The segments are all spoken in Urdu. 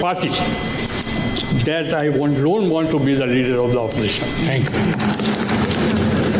party that I don't want to be the leader of the opposition. Thank you.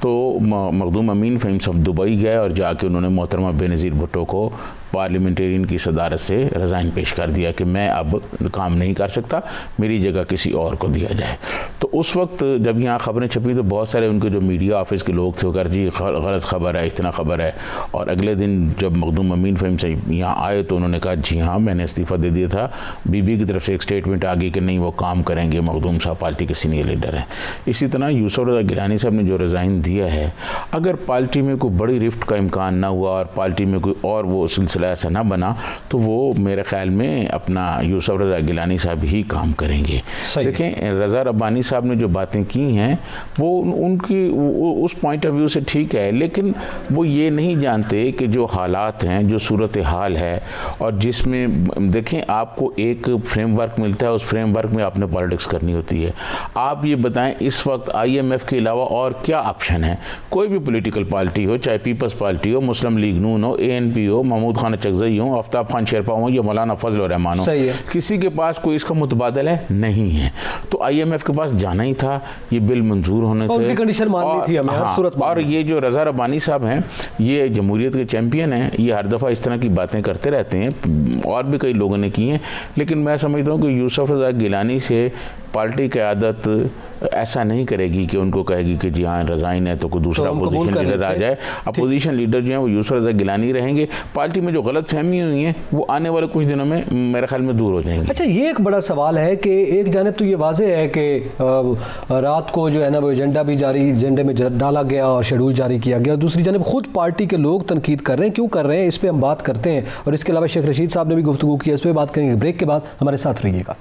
تو مخدوم امین فہیم صاحب دبئی گئے اور جا کے انہوں نے محترمہ بینظیر بھٹو کو پارلیمنٹرین کی صدارت سے ریزائن پیش کر دیا کہ میں اب کام نہیں کر سکتا, میری جگہ کسی اور کو دیا جائے. تو اس وقت جب یہاں خبریں چھپی تو بہت سارے ان کے جو میڈیا آفس کے لوگ تھے وہ کر جی غلط خبر ہے, اتنا خبر ہے. اور اگلے دن جب مخدوم امین فہیم صاحب یہاں آئے تو انہوں نے کہا جی ہاں میں نے استعفیٰ دے دیا تھا. بی بی کی طرف سے ایک سٹیٹمنٹ آ گئی کہ نہیں وہ کام کریں گے, مخدوم صاحب پارٹی کے سینئر لیڈر ہیں. اسی طرح یوسف رضا گیلانی صاحب نے جو ریزائن دیا ہے, اگر پارٹی میں کوئی بڑی رفٹ کا امکان نہ ہوا اور پارٹی میں کوئی اور وہ سلسلہ ایسا نہ بنا تو وہ میرے خیال میں اپنا یوسف رضا گیلانی صاحب ہی کام کریں گے. دیکھیں رضا ربانی صاحب نے جو باتیں کی ہیں وہ ان کی اس پوائنٹ آف ویو سے ٹھیک ہے, لیکن وہ یہ نہیں جانتے کہ جو حالات ہیں, جو صورتحال ہے, اور جس میں دیکھیں آپ کو ایک فریم ورک ملتا ہے, اس فریم ورک میں آپ نے پالیٹکس کرنی ہوتی ہے. آپ یہ بتائیں اس وقت آئی ایم ایف کے علاوہ اور کیا آپشن ہے؟ کوئی بھی پولیٹیکل پارٹی ہو, چاہے پیپلز پارٹی ہو, مسلم لیگ نون ہو, اے این پی ہو, محمود خان چغزئی ہو, آفتاب خان شیرپا ہو یا مولانا فضل الرحمان ہو, کسی کے پاس کوئی اس کا متبادل ہے نہیں ہے. تو آئی ایم ایف کے پاس جانا ہی تھا, یہ بل منظور ہونے تھے, اور یہ جو رضا ربانی صاحب ہیں یہ جمہوریت کے چیمپئن ہیں, یہ ہر دفعہ اس طرح کی باتیں کرتے رہتے ہیں, اور بھی کئی لوگوں نے کی ہیں. لیکن میں سمجھتا ہوں کہ یوسف رضا گیلانی سے پارٹی قیادت ایسا نہیں کرے گی کہ ان کو کہے گی کہ جی ہاں ریزائن ہے تو کوئی دوسرا اپوزیشن لیڈر آ جائے. اپوزیشن لیڈر جو ہیں وہ یوسف رضا گیلانی رہیں گے. پارٹی میں جو غلط فہمی ہوئی ہیں وہ آنے والے کچھ دنوں میں میرے خیال میں دور ہو جائیں گی. اچھا یہ ایک بڑا سوال ہے کہ ایک جانب تو یہ واضح ہے کہ رات کو جو ہے نا وہ ایجنڈے میں ڈالا گیا اور شیڈول جاری کیا گیا, دوسری جانب خود پارٹی کے لوگ تنقید کر رہے ہیں. کیوں کر رہے ہیں اس پہ ہم بات کرتے ہیں, اور اس کے علاوہ شیخ رشید صاحب نے بھی گفتگو کی, اس پہ بات کریں گے. بریک کے بعد ہمارے ساتھ رہیے گا.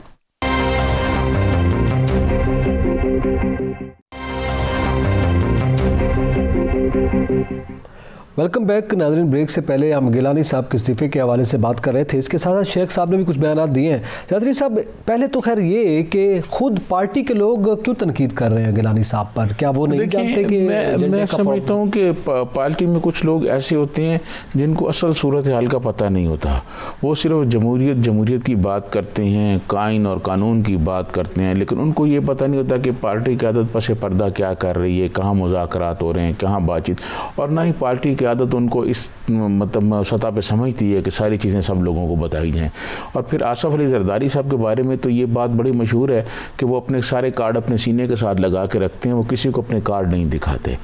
ویلکم بیک ناظرین. بریک سے پہلے ہم گیلانی صاحب کے استعفے کے حوالے سے بات کر رہے تھے, اس کے ساتھ ساتھ شیخ صاحب نے بھی کچھ بیانات دیے ہیں. چودھری صاحب پہلے تو خیر یہ کہ خود پارٹی کے لوگ کیوں تنقید کر رہے ہیں گیلانی صاحب پر؟ کیا وہ نہیں جانتے کہ میں سمجھتا ہوں کہ پارٹی میں کچھ لوگ ایسے ہوتے ہیں جن کو اصل صورتحال کا پتہ نہیں ہوتا. وہ صرف جمہوریت کی بات کرتے ہیں, قائن اور قانون کی بات کرتے ہیں, لیکن ان کو یہ پتہ نہیں ہوتا کہ پارٹی کی قیادت پس پردہ کیا کر رہی ہے, کہاں مذاکرات ہو رہے ہیں, کہاں بات چیت. اور نہ ہی پارٹی کی عادت ان کو اس مطلب سطح پہ سمجھتی ہے کہ ساری چیزیں سب لوگوں کو بتائی جائیں. اور پھر آصف علی زرداری صاحب کے بارے میں تو یہ بات بڑی مشہور ہے کہ وہ اپنے سارے کارڈ اپنے سینے کے ساتھ لگا کے رکھتے ہیں, وہ کسی کو اپنے کارڈ نہیں دکھاتے.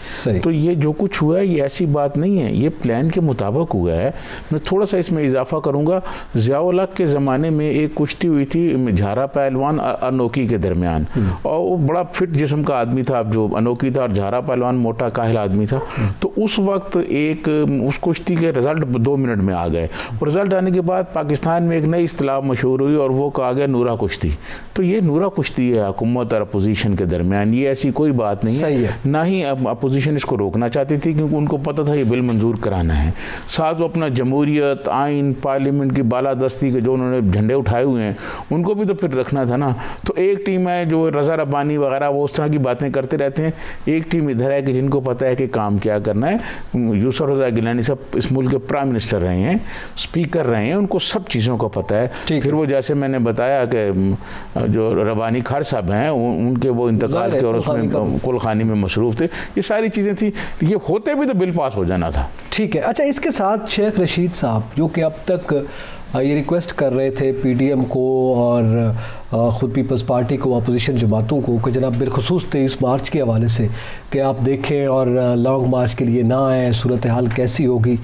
تو یہ جو کچھ ہوا ہے یہ ایسی بات نہیں ہے, یہ پلان کے مطابق ہوا ہے. میں تھوڑا سا اس میں اضافہ کروں گا. ضیاء الحق کے زمانے میں ایک کشتی ہوئی تھی جھارا پہلوان اور انوکی کے درمیان, اور وہ بڑا فٹ جسم کا آدمی تھا جو انوکی تھا, اور جھارا پہلوان موٹا کاہل آدمی تھا. تو اس وقت ایک اس کشتی کے رزلٹ 2 منٹ میں آ گئے. رزلٹ آنے کے بعد پاکستان میں ایک نئی اصطلاح مشہور ہوئی اور وہ کہا گیا نورا کشتی. تو یہ نورا کشتی ہے حکومت اور اپوزیشن کے درمیان, یہ ایسی کوئی بات نہیں ہے. نہ ہی اپوزیشن اس کو روکنا چاہتی تھی کیونکہ ان کو پتہ تھا یہ بل منظور کرانا ہے. ساتھ وہ اپنا جمہوریت, آئین, پارلیمنٹ کی بالادستی کے جو انہوں نے جھنڈے اٹھائے ہوئے ہیں ان کو بھی تو پھر رکھنا تھا نا. تو ایک ٹیم ہے جو رضا ربانی وغیرہ وہ اس طرح کی باتیں کرتے رہتے ہیں, ایک ٹیم ادھر ہے کہ جن کو پتہ ہے کہ کام کیا کرنا ہے. یوسف رضا گیلانی صاحب اس ملک کے پرائم منسٹر رہے ہیں, اسپیکر رہے ہیں, ان کو سب چیزوں کا پتہ ہے. پھر وہ جیسے میں نے بتایا کہ جو ربانی خان صاحب ہیں ان کے وہ انتقال کے اور اس میں کلخانی میں مصروف تھے, یہ ساری چیزیں تھیں. یہ ہوتے بھی تو بل پاس ہو جانا تھا. ٹھیک ہے. اچھا اس کے ساتھ شیخ رشید صاحب جو کہ اب تک یہ ریکویسٹ کر رہے تھے پی ڈی ایم کو اور خود پیپلز پارٹی کو, اپوزیشن جماعتوں کو, کہ جناب بالخصوص 23 مارچ کے حوالے سے کہ آپ دیکھیں اور لانگ مارچ کے لیے نہ آئیں, صورتحال کیسی ہوگی.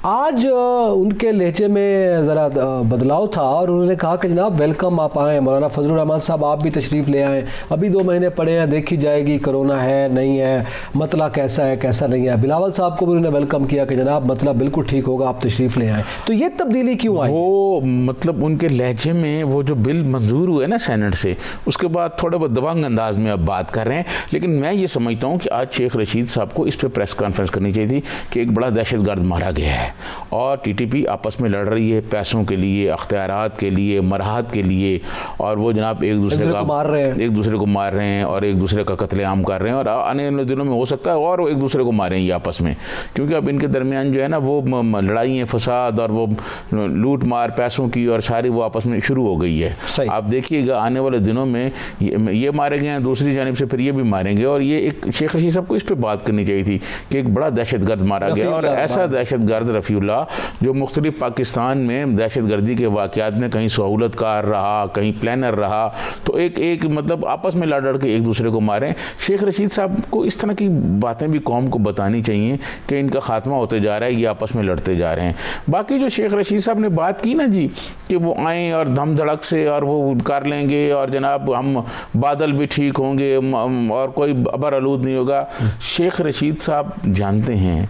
آج ان کے لہجے میں ذرا بدلاؤ تھا اور انہوں نے کہا کہ جناب ویلکم, آپ آئیں. مولانا فضل الرحمان صاحب آپ بھی تشریف لے آئیں, ابھی 2 مہینے پڑے ہیں, دیکھی جائے گی کرونا ہے نہیں ہے, مسئلہ کیسا ہے کیسا نہیں ہے. بلاول صاحب کو بھی انہوں نے ویلکم کیا کہ جناب مسئلہ بالکل ٹھیک ہوگا, آپ تشریف لے آئیں. تو یہ تبدیلی کیوں آئی؟ وہ مطلب ان کے لہجے میں وہ جو بل منظور ہوئے نا سینٹ سے, اس کے بعد تھوڑے بہت دبنگ انداز میں اب بات کر رہے ہیں. لیکن میں یہ سمجھتا ہوں کہ آج شیخ رشید صاحب کو اس پہ پریس کانفرنس کرنی چاہیے تھی کہ ایک بڑا دہشت گرد مارا گیا ہے, اور ٹی ٹی پی آپس میں لڑ رہی ہے پیسوں کے لیے, اختیارات کے لیے, مراحت کے لیے, اور وہ جناب ایک دوسرے کو مار رہے ہیں اور ایک دوسرے کا قتل عام کر رہے ہیں, اور آنے والے دنوں میں ہو سکتا ہے اور ایک دوسرے کو ماریں یہ آپس میں, کیونکہ اب ان کے درمیان جو ہے نا وہ لڑائیاں, فساد اور وہ لوٹ مار پیسوں کی اور ساری وہ آپس میں شروع ہو گئی ہے. آپ دیکھیے گا آنے والے دنوں میں یہ مارے گئے ہیں, دوسری جانب سے پھر یہ بھی ماریں گے. اور یہ ایک شیخ رشید صاحب کو اس پہ بات کرنی چاہیے تھی کہ ایک بڑا دہشت گرد مارا گیا, اور ایسا دہشت گرد رفیع اللہ جو مختلف پاکستان میں دہشت گردی کے واقعات میں کہیں سہولت کار رہا, کہیں پلانر رہا, تو ایک مطلب آپس میں لڑ کے ایک دوسرے کو ماریں. شیخ رشید صاحب کو اس طرح کی باتیں بھی قوم کو بتانی چاہیے کہ ان کا خاتمہ ہوتے جا رہا ہے, یہ آپس میں لڑتے جا رہے ہیں. باقی جو شیخ رشید صاحب نے بات کی نا جی کہ وہ آئیں اور دھم دھڑک سے اور وہ کر لیں گے اور جناب ہم بادل بھی ٹھیک ہوں گے اور کوئی ابر آلود نہیں ہوگا. شیخ رشید صاحب جانتے ہیں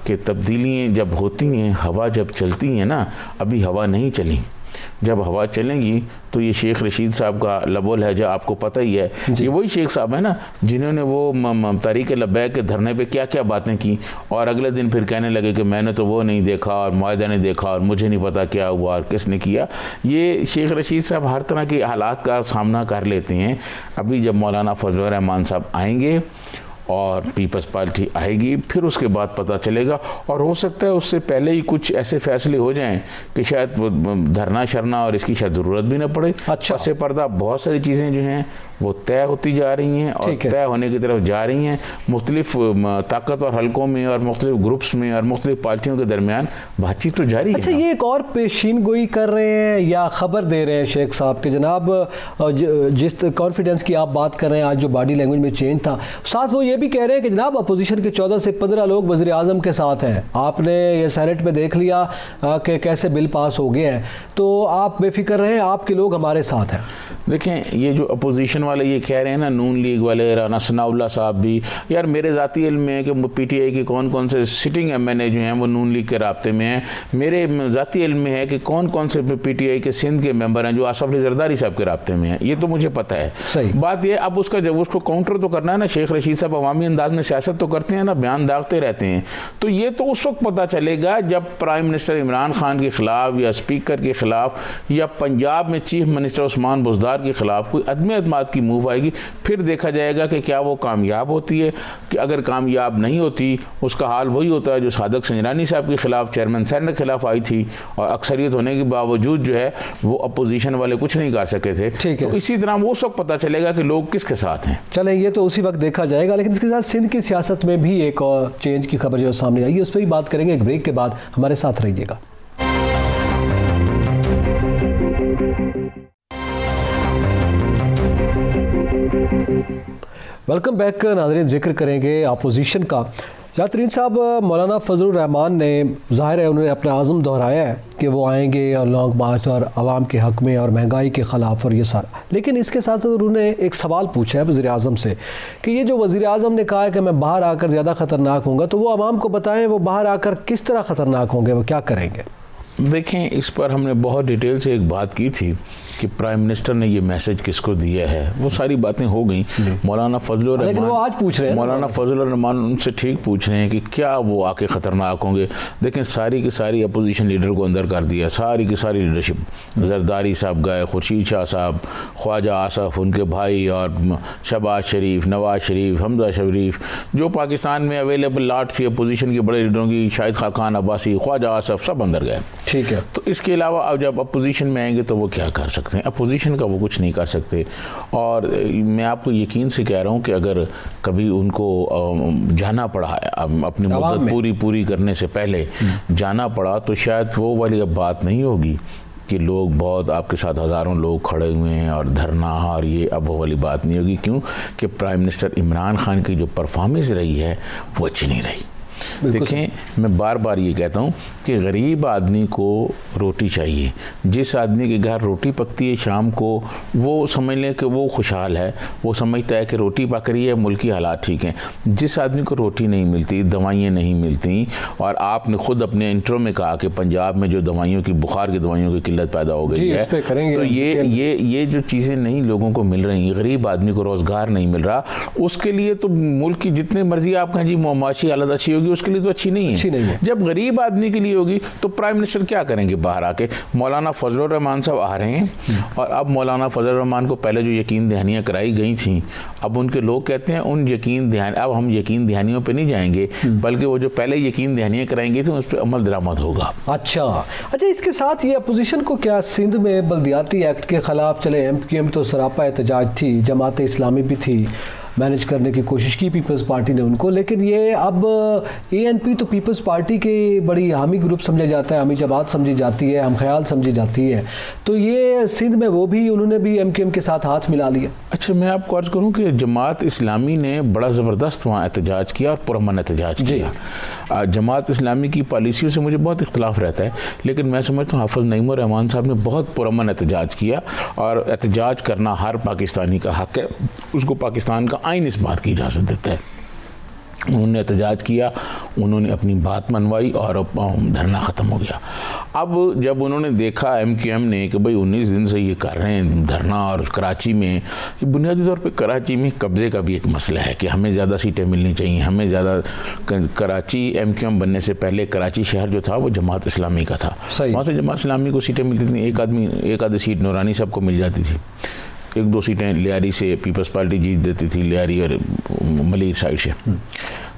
کہ تبدیلیاں جب ہوتی ہیں, ہوا جب چلتی ہیں نا, ابھی ہوا نہیں چلی, جب ہوا چلیں گی تو یہ شیخ رشید صاحب کا لب و لہجہ آپ کو پتہ ہی ہے. یہ وہی شیخ صاحب ہیں نا جنہوں نے وہ تحریک لبیک کے دھرنے پہ کیا کیا باتیں کی, اور اگلے دن پھر کہنے لگے کہ میں نے تو وہ نہیں دیکھا اور معاہدہ نہیں دیکھا اور مجھے نہیں پتا کیا ہوا اور کس نے کیا. یہ شیخ رشید صاحب ہر طرح کے حالات کا سامنا کر لیتے ہیں. ابھی جب مولانا فضل الرحمان صاحب آئیں گے اور پیپلز پارٹی آئے گی, پھر اس کے بعد پتہ چلے گا, اور ہو سکتا ہے اس سے پہلے ہی کچھ ایسے فیصلے ہو جائیں کہ شاید دھرنا شرنا اور اس کی شاید ضرورت بھی نہ پڑے. پس پردہ بہت ساری چیزیں جو ہیں وہ طے ہوتی جا رہی ہیں اور طے ہونے کی طرف جا رہی ہیں. مختلف طاقتور حلقوں میں اور مختلف گروپس میں اور مختلف پارٹیوں کے درمیان بات چیت تو جاری ہے. اچھا, یہ ایک اور پیشین گوئی کر رہے ہیں یا خبر دے رہے ہیں شیخ صاحب کہ جناب جس کانفیڈنس کی آپ بات کر رہے ہیں, آج جو باڈی لینگویج میں چینج تھا, ساتھ وہ یہ بھی کہہ رہے ہیں کہ جناب اپوزیشن کے 14 سے 15 لوگ وزیر اعظم کے ساتھ ہیں. آپ نے یہ سینٹ میں دیکھ لیا کہ کیسے بل پاس ہو گئے ہیں, تو آپ بے فکر رہیں, آپ کے لوگ ہمارے ساتھ ہیں. دیکھیں یہ جو اپوزیشن والے یہ کہہ رہے ہیں نا, نون لیگ والے, رانا ثناء اللہ صاحب بھی, یار میرے ذاتی علم میں ہے کہ پی ٹی آئی کے کون سے سٹنگ ایم این اے جو ہیں وہ نون لیگ کے رابطے میں ہیں. میرے ذاتی علم میں ہے کہ کون سے پی ٹی آئی کے سندھ کے ممبر ہیں جو آصف علی زرداری صاحب کے رابطے میں ہیں. یہ تو مجھے پتہ ہے. بات یہ اب اس کا جب اس کو کاؤنٹر تو کرنا ہے نا, شیخ رشید صاحب عوامی انداز میں سیاست تو کرتے ہیں نا, بیان داغتے رہتے ہیں, تو یہ تو اس وقت پتہ چلے گا جب پرائم منسٹر عمران خان کے خلاف یا اسپیکر کے خلاف یا پنجاب میں چیف منسٹر عثمان بزدار کے خلاف کوئی عدم اعتماد کی موو آئے گی. پھر دیکھا جائے گا کہ کیا وہ کامیاب ہوتی ہے, کہ اگر کامیاب نہیں ہوتی اس کا حال وہی ہوتا ہے جو صادق سنجرانی صاحب کے خلاف چیئرمین سینٹ کے خلاف آئی تھی, اور اکثریت ہونے کے باوجود جو ہے وہ اپوزیشن والے کچھ نہیں کر سکے تھے. تو اسی طرح وہ اس وقت پتہ چلے گا کہ لوگ کس کے ساتھ ہیں. چلیں یہ تو اسی وقت دیکھا جائے گا, لیکن اس کے ساتھ سندھ کی سیاست میں بھی ایک اور چینج کی خبر جو سامنے آئی ہے اس پہ بھی بات کریں گے. ایک بریک کے بعد ہمارے ساتھ رہیے گا. ویلکم بیک ناظرین. ذکر کریں گے اپوزیشن کا. ترین صاحب, مولانا فضل الرحمان نے ظاہر ہے انہوں نے اپنا عزم دہرایا ہے کہ وہ آئیں گے اور لانگ مارچ اور عوام کے حق میں اور مہنگائی کے خلاف اور یہ سارا, لیکن اس کے ساتھ انہوں نے ایک سوال پوچھا ہے وزیر اعظم سے کہ یہ جو وزیر اعظم نے کہا ہے کہ میں باہر آ کر زیادہ خطرناک ہوں گا, تو وہ عوام کو بتائیں وہ باہر آ کر کس طرح خطرناک ہوں گے, وہ کیا کریں گے. دیکھیں اس پر ہم نے بہت ڈیٹیل سے ایک بات کی تھی کہ پرائم منسٹر نے یہ میسج کس کو دیا ہے, وہ ساری باتیں ہو گئیں. مولانا فضل الرحمان, لیکن وہ آج پوچھ رہے ہیں, مولانا فضل الرحمان ان سے ٹھیک پوچھ رہے ہیں کہ کیا وہ آ کے خطرناک ہوں گے. دیکھیں ساری کی ساری اپوزیشن لیڈر کو اندر کر دیا, ساری کی ساری لیڈرشپ. زرداری صاحب گئے, خورشید شاہ صاحب, خواجہ آصف, ان کے بھائی, اور شہباز شریف, نواز شریف, حمزہ شریف, جو پاکستان میں اویلیبل لاٹ تھی اپوزیشن کے بڑے لیڈروں کی, شاہد خاقان عباسی, خواجہ آصف, سب اندر گئے. ٹھیک ہے. تو اس کے علاوہ اب جب اپوزیشن میں آئیں گے تو وہ کیا کر سکتے ہیں, اپوزیشن کا وہ کچھ نہیں کر سکتے. اور میں آپ کو یقین سے کہہ رہا ہوں کہ اگر کبھی ان کو جانا پڑا اپنی مدت پوری کرنے سے پہلے جانا پڑا, تو شاید وہ والی اب بات نہیں ہوگی کہ لوگ بہت آپ کے ساتھ ہزاروں لوگ کھڑے ہوئے ہیں اور دھرنا, اور یہ اب وہ والی بات نہیں ہوگی. کیوں کہ پرائم منسٹر عمران خان کی جو پرفارمنس رہی ہے وہ اچھی نہیں رہی. دیکھیں میں بار بار یہ کہتا ہوں کہ غریب آدمی کو روٹی چاہیے. جس آدمی کے گھر روٹی پکتی ہے شام کو, وہ سمجھ لیں کہ وہ خوشحال ہے, وہ سمجھتا ہے کہ روٹی پک رہی ہے, ملکی حالات ٹھیک ہیں. جس آدمی کو روٹی نہیں ملتی, دوائیاں نہیں ملتی, اور آپ نے خود اپنے انٹرو میں کہا کہ پنجاب میں جو دوائیوں کی, بخار کی دوائیوں کی قلت پیدا ہو گئی ہے, تو یہ جو چیزیں نہیں لوگوں کو مل رہی, غریب آدمی کو روزگار نہیں مل رہا, اس کے لیے تو ملک کی جتنے مرضی آپ کہیں جی معاشی حالت اچھی ہوگی, ہوگی اس کے لیے تو اچھی نہیں ہے. جب غریب آدمی کے لیے ہوگی تو پرائم منسٹر کیا کریں گے باہر آ کے؟ مولانا فضل الرحمان صاحب آ رہے ہیں اور اب مولانا فضل الرحمان کو پہلے جو یقین دہانیاں کرائی گئی تھیں اب ان کے لوگ کہتے ہیں اب ہم یقین دہانیوں پہ نہیں جائیں گے بلکہ وہ جو پہلے یقین دہانیاں کرائی گئی تھیں اس پہ عمل درآمد ہوگا. اچھا اس کے ساتھ یہ اپوزیشن کو کیا سندھ میں بلدیاتی ایکٹ کے خلاف چلے ایم کیو ایم تو سراپا احتجاج تھی, جماعت اسلامی بھی تھی, مینج کرنے کی کوشش کی پیپلز پارٹی نے ان کو, لیکن یہ اب اے این پی تو پیپلز پارٹی کی بڑی حامی گروپ سمجھا جاتا ہے, حامی جماعت سمجھی جاتی ہے, ہم خیال سمجھی جاتی ہے, تو یہ سندھ میں وہ بھی انہوں نے بھی ایم کیو ایم کے ساتھ ہاتھ ملا لیا. اچھا میں آپ کو عرض کروں کہ جماعت اسلامی نے بڑا زبردست وہاں احتجاج کیا اور پرامن احتجاج کیا. جماعت اسلامی کی پالیسیوں سے مجھے بہت اختلاف رہتا ہے لیکن میں سمجھتا ہوں حافظ نعیم الرحمان صاحب نے بہت پرامن احتجاج کیا اور احتجاج کرنا ہر پاکستانی کا حق ہے, اس کو پاکستان کا آئین اس بات کی اجازت دیتا ہے. انہوں نے احتجاج کیا, انہوں نے اپنی بات منوائی اور دھرنا ختم ہو گیا. اب جب انہوں نے دیکھا ایم کیو ایم نے کہ بھئی 19 دن سے یہ کر رہے ہیں دھرنا اور کراچی میں یہ بنیادی طور پہ کراچی میں قبضے کا بھی ایک مسئلہ ہے کہ ہمیں زیادہ سیٹیں ملنی چاہیے, ہمیں زیادہ. کراچی ایم کیو ایم بننے سے پہلے کراچی شہر جو تھا وہ جماعت اسلامی کا تھا, وہاں سے جماعت اسلامی کو سیٹیں ملتی تھیں, ایک آدھی سیٹ نورانی صاحب کو مل جاتی تھی, 1-2 سیٹیں لیاری سے پیپلز پارٹی جیت دیتی تھی, لیاری اور ملیر سائڈ سے,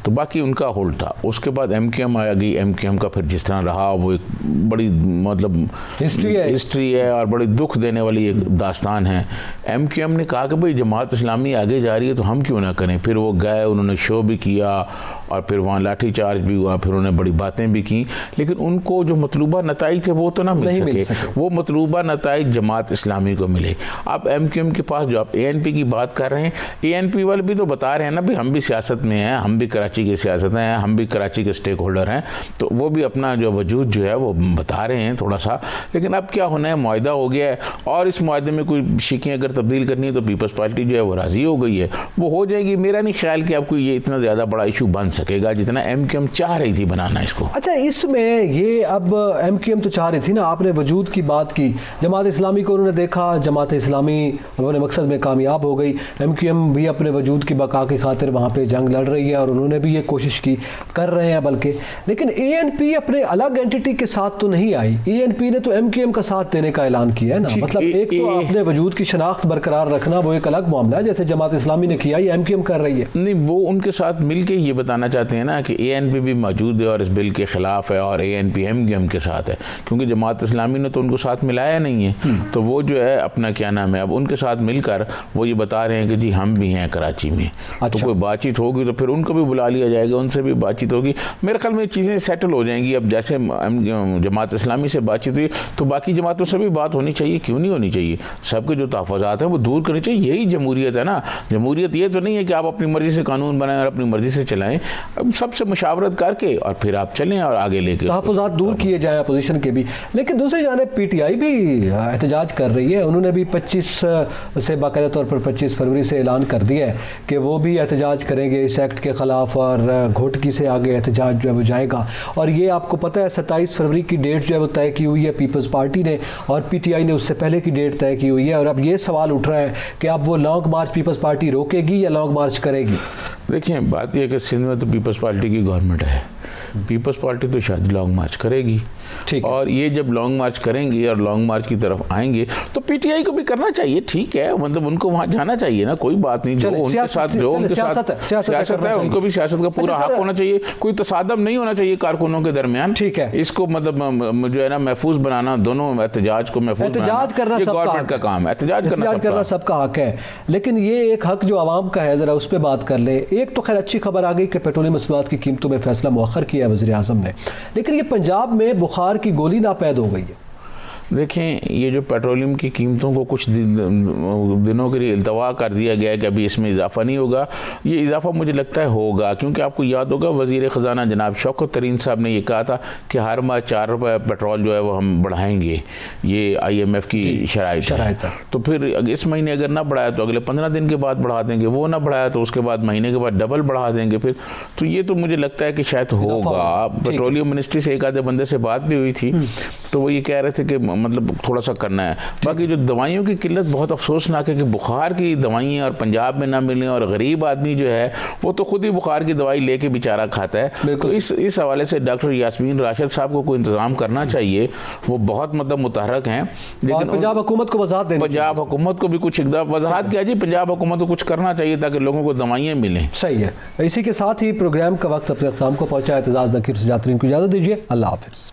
تو باقی ان کا ہولڈ تھا. اس کے بعد ایم کیو ایم آ گئی, ایم کیو ایم کا پھر جس طرح رہا وہ ایک بڑی مطلب ہسٹری ہے اور بڑی دکھ دینے والی ایک داستان ہے. ایم کیو ایم نے کہا کہ بھئی جماعت اسلامی آگے جا رہی ہے تو ہم کیوں نہ کریں. پھر وہ گئے, انہوں نے شو بھی کیا اور پھر وہاں لاٹھی چارج بھی ہوا, پھر انہوں نے بڑی باتیں بھی کی, لیکن ان کو جو مطلوبہ نتائج تھے وہ تو نہ مل سکے. وہ مطلوبہ نتائج جماعت اسلامی کو ملے. اب ایم کیو ایم کے پاس جو آپ اے این پی کی بات کر رہے ہیں, اے این پی والے بھی تو بتا رہے ہیں نا بھئی ہم بھی سیاست میں ہیں, ہم بھی کراچی کی سیاست ہیں, ہم بھی کراچی کے سٹیک ہولڈر ہیں, تو وہ بھی اپنا جو وجود جو ہے وہ بتا رہے ہیں تھوڑا سا. لیکن اب کیا ہونا ہے, معاہدہ ہو گیا ہے اور اس معاہدے میں کوئی شیکیں اگر تبدیل کرنی ہے تو پیپلز پارٹی جو ہے وہ راضی ہو گئی ہے, وہ ہو جائے گی. میرا نہیں خیال کہ اب کوئی یہ اتنا زیادہ بڑا ایشو بن سکے گا جتنا ایم کیو ایم چاہ رہی تھی بنانا اس کو. اچھا اس میں یہ اب ایم کیو ایم تو چاہ رہی تھی نا, آپ نے وجود کی بات کی, جماعت اسلامی کو انہوں نے دیکھا, جماعت اسلامی اپنے مقصد میں کامیاب ہو گئی, ایم کیو ایم بھی اپنے وجود کی بقا کی خاطر وہاں پہ جنگ لڑ رہی ہے اور انہوں نے بھی یہ کوشش کی, کر رہے ہیں بلکہ. لیکن اے این پی اپنے الگ اینٹی کے ساتھ تو نہیں آئی, اے این پی نے تو ایم کیو ایم کا ساتھ دینے کا اعلان کیا ہے نا. مطلب ایک تو اپنے وجود کی شناخت برقرار رکھنا وہ ایک الگ معاملہ ہے, جیسے جماعت اسلامی نے کیا یہ ایم کیو ایم کر رہی ہے. نہیں, وہ ان کے ساتھ مل کے یہ بتانا چاہتے ہیں نا کہ اے این پی بھی موجود ہے اور اس بل کے خلاف ہے اور A N P M Q M کے ساتھ ہے, کیونکہ جماعت اسلامی نے تو ان کو ساتھ ملایا نہیں ہے. تو وہ جو ہے اپنا کیا نام ہے, اب ان کے ساتھ مل کر وہ یہ بتا رہے ہیں کہ جی ہم بھی ہیں کراچی میں. تو کوئی بات چیت ہوگی تو پھر ان کو بھی بلا لیا جائے گا, ان سے بھی بات چیت ہوگی. میرے خیال میں چیزیں سیٹل ہو جائیں گی. اب جیسے جماعت اسلامی سے بات چیت ہوئی تو باقی جماعتوں سے بھی بات ہونی چاہیے, کیوں نہیں ہونی چاہیے. سب کے جو تحفظات ہیں وہ دور کرنے چاہیے. یہی جمہوریت ہے نا. جمہوریت یہ تو نہیں ہے کہ آپ اپنی مرضی سے قانون بنائیں اور اپنی مرضی سے چلائیں, سب سے مشاورت کر کے اور پھر آپ چلیں اور آگے لے کے تحفظات دور کیے جائیں اپوزیشن کے بھی. لیکن دوسری جانب پی ٹی آئی بھی احتجاج کر رہی ہے, انہوں نے بھی 25 سے باقاعدہ طور پر 25 فروری سے اعلان کر دیا ہے کہ وہ بھی احتجاج کریں گے اس ایکٹ کے خلاف, اور گھوٹکی سے آگے احتجاج جو ہے وہ جائے گا. اور یہ آپ کو پتہ ہے 27 فروری کی ڈیٹ جو ہے وہ طے کی ہوئی ہے پیپلز پارٹی نے, اور پی ٹی آئی نے اس سے پہلے کی ڈیٹ طے کی ہوئی ہے. اور اب یہ سوال اٹھ رہا ہے کہ اب وہ لانگ مارچ پیپلز پارٹی روکے گی یا لانگ مارچ کرے گی. دیکھیں بات یہ ہے کہ سندھ میں تو پیپلز پارٹی کی گورنمنٹ ہے, پیپلز پارٹی تو شاید لانگ مارچ کرے گی, اور یہ جب لانگ مارچ کریں گے اور لانگ مارچ کی طرف آئیں گے تو پی ٹی آئی کو بھی کرنا چاہیے, ٹھیک ہے, مطلب ان کو وہاں جانا چاہیے نا, کوئی بات نہیں. جو ان کے ساتھ سیاست ہے ان کو بھی سیاست کا پورا حق ہونا چاہیے, کوئی تصادم نہیں ہونا چاہیے کارکنوں کے درمیان, ٹھیک ہے. اس کو مطلب جو ہے نا محفوظ بنانا, دونوں احتجاج کو محفوظ بنانا یہ گورنمنٹ کا کام ہے. احتجاج کرنا سب کا حق ہے, لیکن یہ ایک حق جو عوام کا ہے, ذرا اس پہ بات کر لیں. ایک تو خیر اچھی خبر آ گئی کہ پیٹرولیم مصنوعات کی قیمتوں میں فیصلہ مؤخر کیا ہے وزیر اعظم نے, لیکن یہ پنجاب میں بخار کی گولی ناپید ہو گئی ہے. دیکھیں یہ جو پیٹرولیم کی قیمتوں کو کچھ دنوں کے لیے التوا کر دیا گیا ہے کہ ابھی اس میں اضافہ نہیں ہوگا, یہ اضافہ مجھے لگتا ہے ہوگا, کیونکہ آپ کو یاد ہوگا وزیر خزانہ جناب شوکت ترین صاحب نے یہ کہا تھا کہ ہر ماہ 4 روپے پیٹرول جو ہے وہ ہم بڑھائیں گے, یہ آئی ایم ایف کی شرائط ہے. تو پھر اس مہینے اگر نہ بڑھایا تو اگلے 15 دن کے بعد بڑھا دیں گے, وہ نہ بڑھایا تو اس کے بعد مہینے کے بعد ڈبل بڑھا دیں گے پھر. تو یہ تو مجھے لگتا ہے کہ شاید ہوگا. پیٹرولیم منسٹری سے ایک آدھے بندے سے بات بھی ہوئی تھی تو وہ یہ کہہ رہے تھے کہ مطلب تھوڑا سا کرنا ہے. باقی جو دوائیوں کی قلت بہت افسوسناک ہے کہ بخار کی دوائیاں اور پنجاب میں نہ ملیں, اور غریب آدمی جو ہے وہ تو خود ہی بخار کی دوائی لے کے بیچارہ کھاتا ہے. تو اس حوالے سے ڈاکٹر یاسمین راشد صاحب کو کوئی انتظام کرنا چاہیے. وہ بہت مطلب متحرک ہیں, لیکن پنجاب حکومت کو وضاحت دینی, پنجاب حکومت کو بھی کچھ اقدام وضاحت کیا جی, پنجاب حکومت کو کچھ کرنا چاہیے تاکہ لوگوں کو دوائیاں ملیں. صحیح ہے. اسی کے ساتھ ہی پروگرام کا وقت اپنے اختتام کو پہنچا. اعتزاز نکیر سجاد کو اجازت دیجیے. اللہ حافظ.